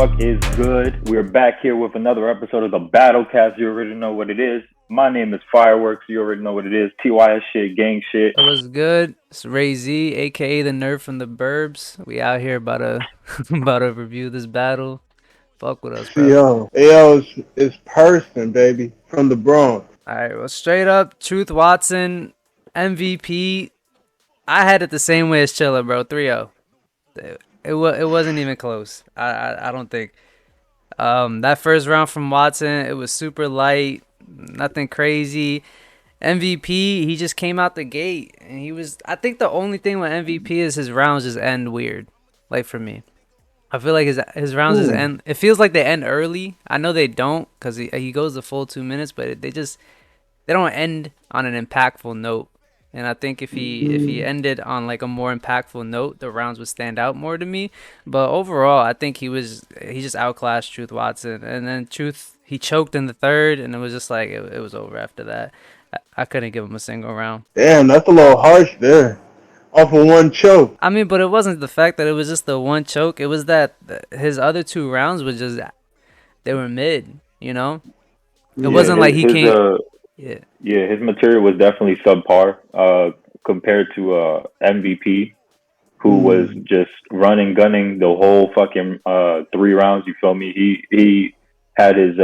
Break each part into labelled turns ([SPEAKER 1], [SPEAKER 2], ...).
[SPEAKER 1] fuck is good? We're back here with another episode of the Battlecast. You already know what it is. My name is Fireworks. You already know what it is. TYS shit, gang shit.
[SPEAKER 2] It was good. It's Ray Z, aka the nerd from the Burbs. We out here about to about to review this battle. Fuck with us, bro.
[SPEAKER 3] It's Person, baby, from the Bronx.
[SPEAKER 2] All right, well, straight up, Truth Watson, MVP. I had it the same way as Chilla, bro. 3-0. It wasn't even close. I don't think. That first round from Watson, it was super light, nothing crazy. MVP, he just came out the gate, and he was. I think the only thing with MVP is his rounds just end weird, like for me. I feel like his rounds just
[SPEAKER 3] Ooh.
[SPEAKER 2] end. It feels like they end early. I know they don't, cause he goes the full 2 minutes, but they don't end on an impactful note. And I think if he ended on like a more impactful note, the rounds would stand out more to me. But overall, I think he just outclassed Truth Watson, and then Truth he choked in the third, and it was just like it was over after that. I couldn't give him a single round.
[SPEAKER 3] Damn, that's a little harsh there. Off of one choke.
[SPEAKER 2] I mean, but it wasn't the fact that it was just the one choke. It was that his other two rounds was just they were mid. You know, it
[SPEAKER 1] Yeah,
[SPEAKER 2] wasn't like he
[SPEAKER 1] his
[SPEAKER 2] can't. Yeah.
[SPEAKER 1] yeah, his material was definitely subpar compared to MVP, who was
[SPEAKER 3] Mm.
[SPEAKER 1] just running, gunning the whole fucking 3 rounds. You feel me? He had his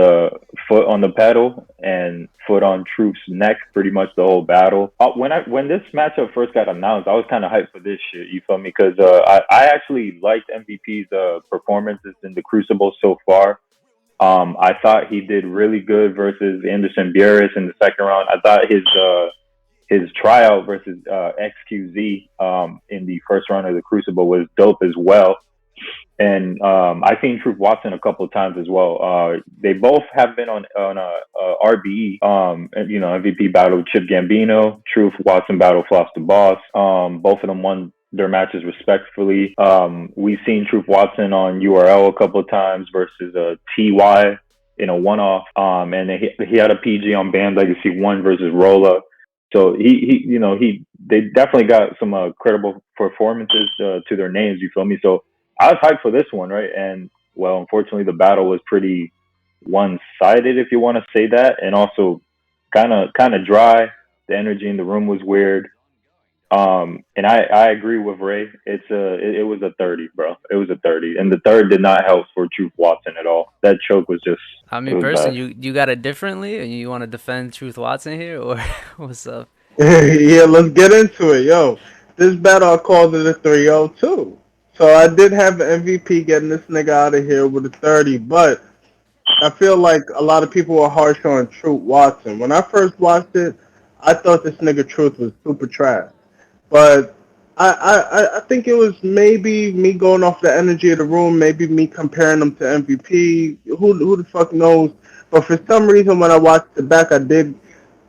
[SPEAKER 1] foot on the pedal and foot on Truth's neck pretty much the whole battle. When this matchup first got announced, I was kind of hyped for this shit. You feel me? Because I actually liked MVP's performances in the Crucible so far. I thought he did really good versus Anderson Burris in the second round. I thought his tryout versus XQZ in the first round of the Crucible was dope as well. And I've seen Truth Watson a couple of times as well. They both have been on a RBE, MVP battle Chip Gambino. Truth Watson battle Floss the Boss. Both of them won their matches respectfully. We've seen Truth Watson on URL a couple of times versus TY in a one-off. And he had a PG on Band Legacy 1 versus Rolla. So they definitely got some credible performances to their names. You feel me? So I was hyped for this one, right? And well, unfortunately, the battle was pretty one-sided, if you want to say that, and also kind of dry. The energy in the room was weird. And I agree with Ray. It was a 30, bro. It was a 30, and the third did not help for Truth Watson at all. That choke was just
[SPEAKER 2] I
[SPEAKER 1] it
[SPEAKER 2] mean,
[SPEAKER 1] was
[SPEAKER 2] person,
[SPEAKER 1] bad.
[SPEAKER 2] you got it differently, and you want to defend Truth Watson here, or what's up?
[SPEAKER 3] Yeah, let's get into it, yo. This battle I called it a 3-0 too. So I did have an MVP getting this nigga out of here with a 30, but I feel like a lot of people were harsh on Truth Watson. When I first watched it, I thought this nigga Truth was super trash. But I think it was maybe me going off the energy of the room, maybe me comparing him to MVP. Who the fuck knows? But for some reason, when I watched it back, I did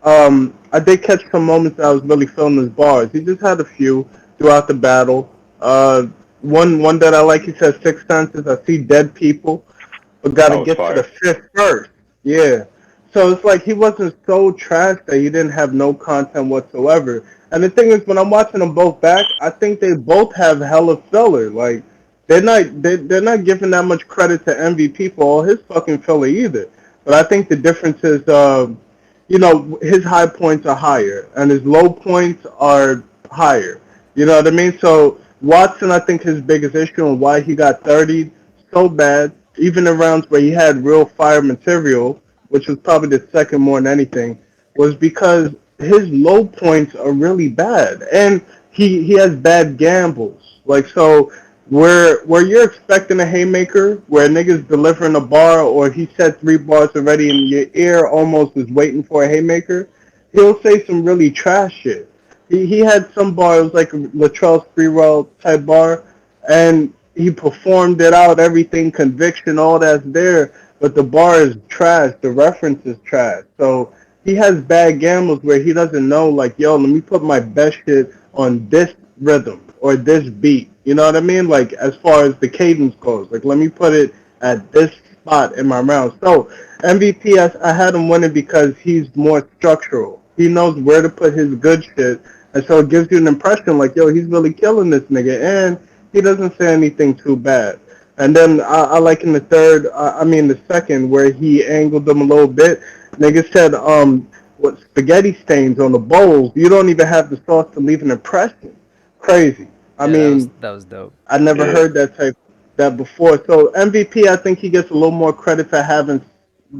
[SPEAKER 3] catch some moments that I was really feeling his bars. He just had a few throughout the battle. Uh, one that I like, he says six senses. I see dead people, but
[SPEAKER 1] That
[SPEAKER 3] gotta
[SPEAKER 1] was
[SPEAKER 3] get to the
[SPEAKER 1] fire.
[SPEAKER 3] fifth first. Yeah. So it's like he wasn't so trash that he didn't have no content whatsoever. And the thing is, when I'm watching them both back, I think they both have hella filler. Like they're not giving that much credit to MVP for all his fucking filler either. But I think the difference is, his high points are higher and his low points are higher. You know what I mean? So Watson, I think his biggest issue and why he got 30 so bad, even in rounds where he had real fire material, which was probably the second more than anything, was because his low points are really bad, and he has bad gambles. Like so, where you're expecting a haymaker, where a nigga's delivering a bar, or he said 3 bars already, and your ear almost is waiting for a haymaker, he'll say some really trash shit. He had some bars like Latrell's 3 roll type bar, and he performed it out, everything, conviction, all that's there, but the bar is trash, the reference is trash. So he has bad gambles where he doesn't know, like, yo, let me put my best shit on this rhythm or this beat. You know what I mean? Like, as far as the cadence goes, like, let me put it at this spot in my round. So MVP, I had him winning because he's more structural. He knows where to put his good shit, and so it gives you an impression like, yo, he's really killing this nigga, and he doesn't say anything too bad. And then I like in the third, I mean the second, where he angled them a little bit. Nigga said, what spaghetti stains on the bowls. You don't even have the sauce to leave an impression. Crazy. I
[SPEAKER 2] Yeah,
[SPEAKER 3] mean,
[SPEAKER 2] that was dope.
[SPEAKER 3] I never
[SPEAKER 1] Yeah.
[SPEAKER 3] heard that before. So MVP, I think he gets a little more credit for having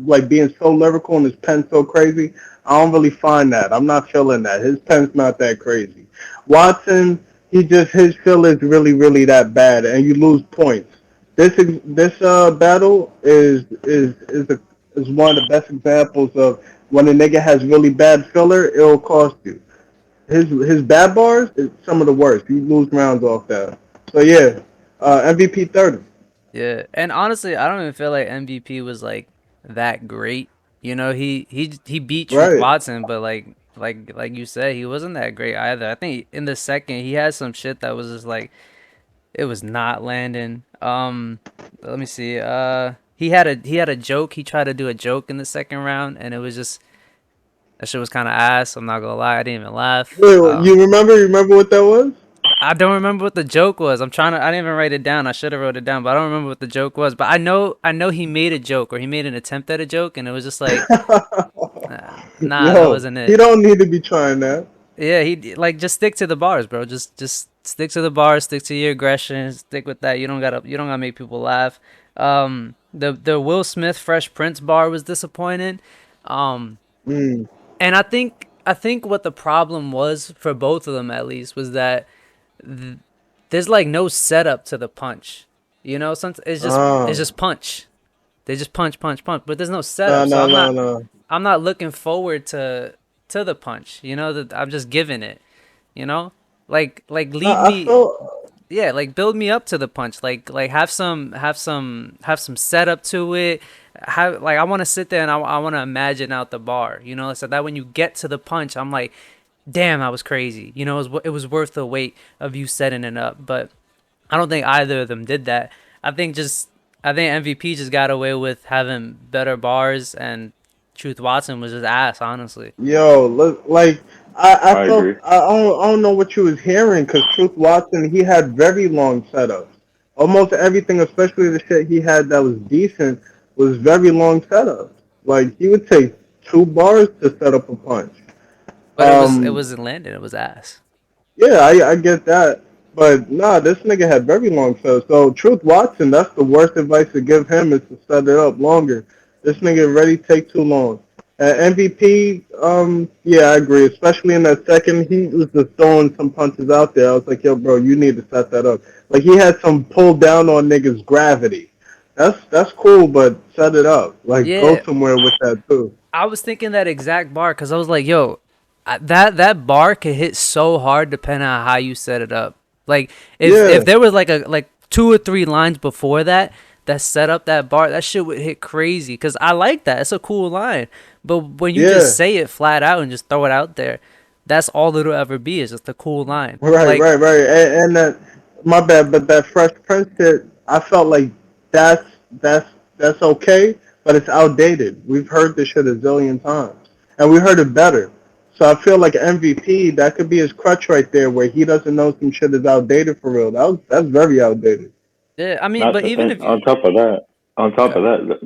[SPEAKER 3] like being so lyrical and his pen so crazy. I don't really find that. I'm not feeling that. His pen's not that crazy. Watson, he just his feel is really that bad, and you lose points. This battle is one of the best examples of when a nigga has really bad filler, it'll cost you. His bad bars is some of the worst. You lose rounds off that. So yeah, MVP 30.
[SPEAKER 2] Yeah, and honestly, I don't even feel like MVP was like that great. You know, he beat Truth
[SPEAKER 3] Right.
[SPEAKER 2] Watson, but like you said, he wasn't that great either. I think in the second he had some shit that was just like it was not landing. Let me see. He had a joke. He tried to do a joke in the second round, and it was just that shit was kind of ass. I'm not gonna lie, I didn't even laugh.
[SPEAKER 3] Wait, you remember? You remember what that was?
[SPEAKER 2] I don't remember what the joke was. I didn't even write it down. I should have wrote it down, but I don't remember what the joke was. But I know he made a joke or he made an attempt at a joke, and it was just like, nah, that
[SPEAKER 3] Yo,
[SPEAKER 2] wasn't
[SPEAKER 3] he
[SPEAKER 2] it.
[SPEAKER 3] don't need to be trying that.
[SPEAKER 2] Yeah, he like just stick to the bars, bro. Just stick to the bars, stick to your aggression, stick with that. You don't gotta make people laugh. The Will Smith Fresh Prince bar was disappointing. Um,
[SPEAKER 3] Mm.
[SPEAKER 2] and I think what the problem was for both of them at least was that there's like no setup to the punch. You know, some it's
[SPEAKER 3] Ah,
[SPEAKER 2] just punch. They just punch, punch, punch, but there's no
[SPEAKER 3] no,
[SPEAKER 2] setup. So
[SPEAKER 3] no,
[SPEAKER 2] I'm
[SPEAKER 3] no,
[SPEAKER 2] not
[SPEAKER 3] no.
[SPEAKER 2] I'm not looking forward to the punch. You know, that I'm just giving it. You know, like
[SPEAKER 3] No,
[SPEAKER 2] lead
[SPEAKER 3] I
[SPEAKER 2] me,
[SPEAKER 3] felt.
[SPEAKER 2] yeah, like build me up to the punch. Like have some setup to it. Have like I want to sit there and I want to imagine out the bar. You know, so that when you get to the punch, I'm like, damn, that was crazy. You know, it was worth the wait of you setting it up. But I don't think either of them did that. I think just I think MVP just got away with having better bars, and Truth Watson was just ass, honestly.
[SPEAKER 3] Yo, look, like I
[SPEAKER 1] I
[SPEAKER 3] felt
[SPEAKER 1] agree.
[SPEAKER 3] I don't know what you was hearing because Truth Watson he had very long setups. Almost everything, especially the shit he had that was decent, was very long setups. Like he would take 2 bars to set up a punch.
[SPEAKER 2] But it
[SPEAKER 3] Um,
[SPEAKER 2] wasn't landing. It was ass.
[SPEAKER 3] yeah, I get that, but nah, this nigga had very long setups. So Truth Watson, that's the worst advice to give him is to set it up longer. This nigga already take too long. MVP, yeah, I agree. Especially in that second, he was just throwing some punches out there. I was like, yo, bro, you need to set that up. Like he had some pull down on niggas gravity. That's cool, but set it up. Like go
[SPEAKER 2] Yeah,
[SPEAKER 3] somewhere with that too.
[SPEAKER 2] I was thinking that exact bar because I was like, yo, that bar could hit so hard depending on how you set it up. Like if
[SPEAKER 3] Yeah,
[SPEAKER 2] there was like 2 or 3 lines before that set up that bar, that shit would hit crazy. Cause I like that. It's a cool line. But when you just
[SPEAKER 3] yeah.
[SPEAKER 2] say it flat out and just throw it out there, that's all it'll ever be is just a cool line.
[SPEAKER 3] Right,
[SPEAKER 2] Like,
[SPEAKER 3] right. And that my bad, but that Fresh Prince shit, I felt like that's that's that's okay, but it's outdated. We've heard this shit a zillion times, and we heard it better. So I feel like MVP that could be his crutch right there, where he doesn't know some shit is outdated for real. That's very outdated.
[SPEAKER 2] yeah, I mean,
[SPEAKER 1] Not
[SPEAKER 2] but even
[SPEAKER 1] and
[SPEAKER 2] if you,
[SPEAKER 1] on top
[SPEAKER 2] yeah,
[SPEAKER 1] of that,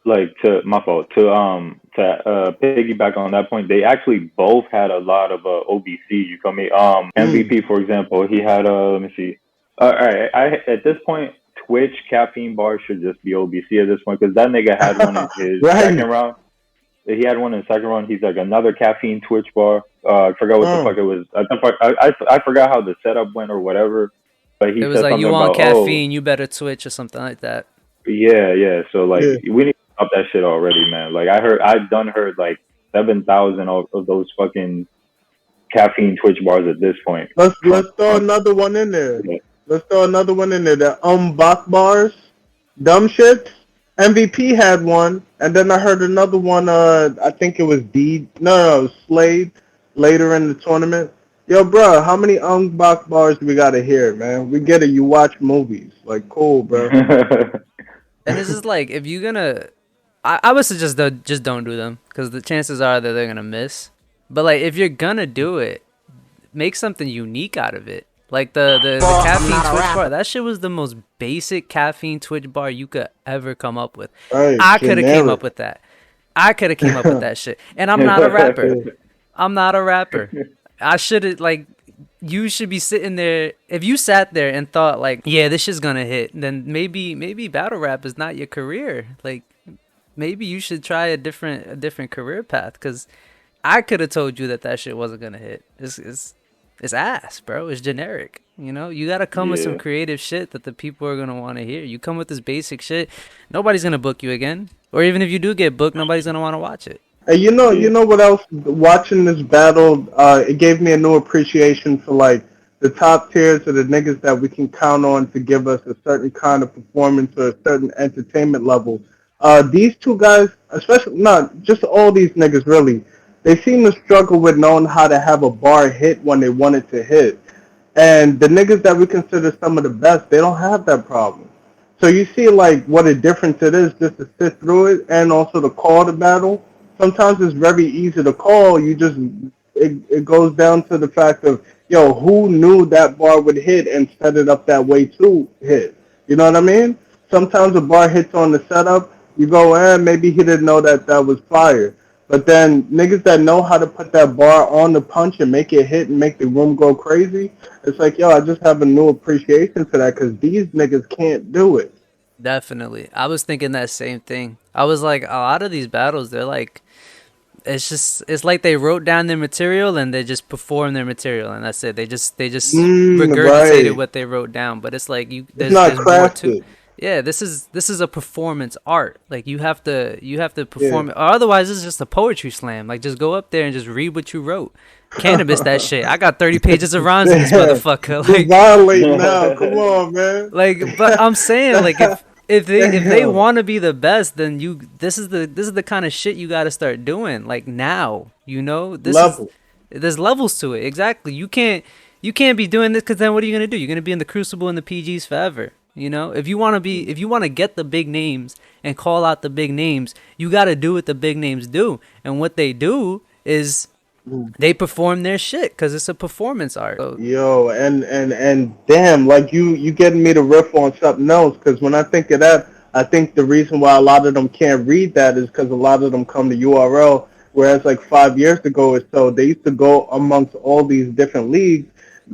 [SPEAKER 1] like to my fault to piggyback on that point, they actually both had a lot of OBC. You feel me?
[SPEAKER 3] Mm.
[SPEAKER 1] MVP for example, he had let me see. All right, I at this point, Twitch caffeine bar should just be OBC at this point because that nigga had one in his second
[SPEAKER 3] Right.
[SPEAKER 1] round. He had one in the second round. He's like another caffeine Twitch bar. I forgot what the fuck
[SPEAKER 3] Mm.
[SPEAKER 1] it was. I forgot how the setup went or whatever. But
[SPEAKER 2] it
[SPEAKER 1] he
[SPEAKER 2] was
[SPEAKER 1] said
[SPEAKER 2] like you
[SPEAKER 1] something
[SPEAKER 2] want
[SPEAKER 1] about, oh,
[SPEAKER 2] caffeine, you better twitch or something like that.
[SPEAKER 1] yeah, yeah. So like
[SPEAKER 3] Yeah.
[SPEAKER 1] we need to stop that shit already, man. Like I've done heard like 7,000 of those fucking caffeine Twitch bars at this point.
[SPEAKER 3] Let's throw another one in there.
[SPEAKER 1] Yeah.
[SPEAKER 3] Let's throw another one in there. The Bach bars, dumb shit. MVP had one, and then I heard another one. I think it was No, it was Slade later in the tournament. Yo, bro, how many Bach bars do we gotta hear, man? We get it. You watch movies, like cool, bro.
[SPEAKER 2] And it's just like if you're gonna, I would suggest just don't do them because the chances are that they're gonna miss. But like if you're gonna do it, make something unique out of it. Like the caffeine Twitch bar, that shit was the most basic caffeine Twitch bar you could ever come up with.
[SPEAKER 3] Right,
[SPEAKER 2] I could have came up
[SPEAKER 3] generic.
[SPEAKER 2] with that. I could have came up with that shit. And I'm not a rapper. I'm not a rapper. I should have like you should be sitting there. If you sat there and thought like, yeah, this shit's gonna hit, then maybe battle rap is not your career. Like maybe you should try a different career path. Cause I could have told you that shit wasn't gonna hit. It's ass, bro. It's generic. You know, you gotta come with some
[SPEAKER 1] Yeah.
[SPEAKER 2] creative shit that the people are gonna want to hear. You come with this basic shit, nobody's gonna book you again. Or even if you do get booked, nobody's gonna want to watch it.
[SPEAKER 3] And you
[SPEAKER 1] Yeah.
[SPEAKER 3] know what else? Watching this battle, it gave me a new appreciation for like the top tiers of the niggas that we can count on to give us a certain kind of performance or a certain entertainment level. These two guys, especially not just all these niggas really, they seem to struggle with knowing how to have a bar hit when they want it to hit. And the niggas that we consider some of the best, they don't have that problem. So you see like what a difference it is just to sit through it and also to call the battle. Sometimes it's very easy to call. It goes down to the fact of yo, who knew that bar would hit and set it up that way to hit. You know what I mean? Sometimes a bar hits on the setup, you go, maybe he didn't know that that was fire. But then niggas that know how to put that bar on the punch and make it hit and make the room go crazy, it's like, yo, I just have a new appreciation for that because these niggas can't do it.
[SPEAKER 2] Definitely. I was thinking that same thing. I was like, a lot of these battles, they're like, it's like they wrote down their material and they just perform their material and that's it. They just regurgitated
[SPEAKER 3] Right.
[SPEAKER 2] what they wrote down. But it's like you,
[SPEAKER 3] It's not
[SPEAKER 2] there's more to.
[SPEAKER 3] crafted.
[SPEAKER 2] Yeah, this is a performance art. Like you have to
[SPEAKER 3] Yeah.
[SPEAKER 2] perform it, or otherwise it's just a poetry slam. Like just go up there and just read what you wrote. Cannabis that shit. I got 30 pages of rhymes in this
[SPEAKER 3] Yeah.
[SPEAKER 2] motherfucker.
[SPEAKER 3] You
[SPEAKER 2] Like
[SPEAKER 3] violating now. Come on, man.
[SPEAKER 2] but I'm saying like if they
[SPEAKER 3] Damn.
[SPEAKER 2] want to be the best, then this is the kind of shit you got to start doing like now. You know,
[SPEAKER 3] Level.
[SPEAKER 2] there's levels to it. Exactly. You can't be doing this because then what are you gonna do? You're gonna be in the crucible and the PGs forever. You know, if you want to get the big names and call out the big names, you got to do what the big names do, and what they do is they perform their shit because it's a performance art. So,
[SPEAKER 3] Yo, and damn, like you getting me to riff on something else because when I think of that, I think the reason why a lot of them can't read that is because a lot of them come to URL, whereas like 5 years ago or so, they used to go amongst all these different leagues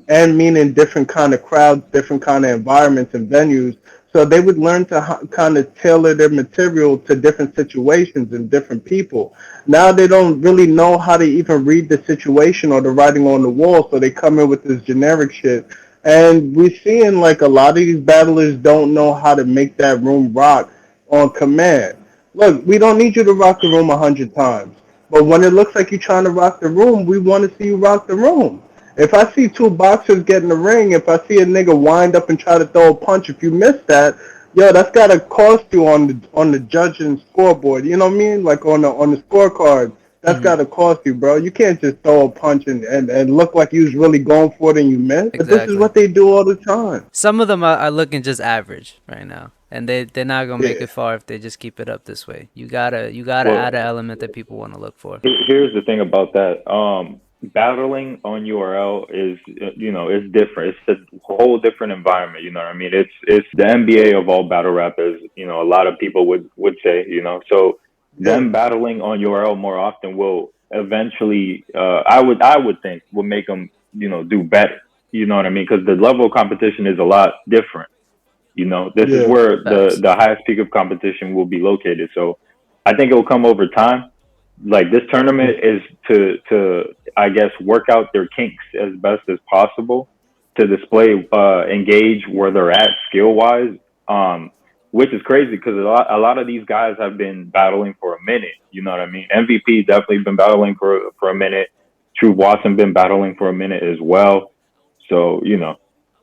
[SPEAKER 3] and meaning different kind of crowds, different kind of environments and venues. So they would learn to kind of tailor their material to different situations and different people. Now they don't really know how to even read the situation or the writing on the wall, so they come in with this generic shit. And we're seeing like a lot of these battlers don't know how to make that room rock on command. Look, we don't need you to rock the room 100 times, but when it looks like you're trying to rock the room, we want to see you rock the room. If I see two boxers get in the ring, if I see a nigga wind up and try to throw a punch, if you miss that, yo, that's gotta cost you on the judging scoreboard. You know what I mean? Like on the scorecard, that's
[SPEAKER 2] mhm,
[SPEAKER 3] gotta cost you, bro. You can't just throw a punch and look like you was really going for it and you missed. But this is
[SPEAKER 2] exactly.
[SPEAKER 3] what they do all the time.
[SPEAKER 2] Some of them are looking just average right now, and they're not gonna make
[SPEAKER 3] Yeah.
[SPEAKER 2] it far if they just keep it up this way. You gotta
[SPEAKER 1] Well,
[SPEAKER 2] add an element that people want to look for.
[SPEAKER 1] here's the thing about that. Battling on URL is, it's different. It's a whole different environment. You know what I mean? It's the NBA of all battle rappers. A lot of people would say. So
[SPEAKER 3] Yeah.
[SPEAKER 1] them battling on URL more often will eventually, I would think, will make them, do better. You know what I mean? Because the level of competition is a lot different. This is
[SPEAKER 3] Yeah.
[SPEAKER 1] where the
[SPEAKER 2] Facts.
[SPEAKER 1] the highest peak of competition will be located. So I think it will come over time. Like this tournament is to I guess work out their kinks as best as possible to display engage where they're at skill wise. Um, which is crazy because a lot of these guys have been battling for a minute. You know what I mean? MVP definitely been battling for a minute. True Watson been battling for a minute as well. So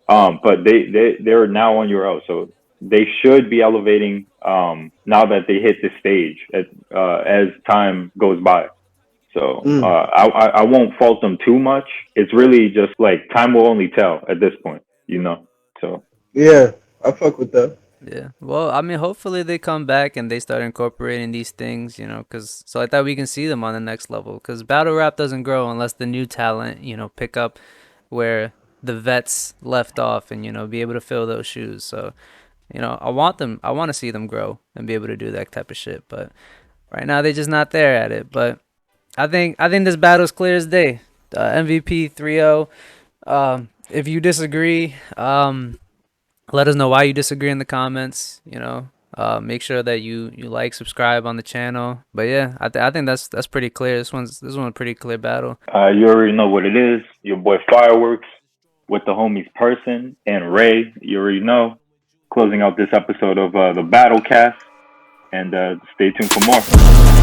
[SPEAKER 1] but they're now on URL, so they should be elevating now that they hit this stage as time goes by. So
[SPEAKER 3] Mm.
[SPEAKER 1] I won't fault them too much. It's really just like time will only tell at this point. So
[SPEAKER 3] Yeah. I fuck with that.
[SPEAKER 2] Yeah. Well, I mean, hopefully they come back and they start incorporating these things, because so I thought we can see them on the next level. Because battle rap doesn't grow unless the new talent, pick up where the vets left off and, be able to fill those shoes. So, I want to see them grow and be able to do that type of shit. But right now they're just not there at it. But I think this battle's clear as day. MVP 3-0. If you disagree, let us know why you disagree in the comments. Make sure that you like, subscribe on the channel. But yeah, I think that's pretty clear. This one's a pretty clear battle.
[SPEAKER 1] You already know what it is. Your boy Fireworks with the homies Person and Ray. You already know. Closing out this episode of the Battlecast, and stay tuned for more.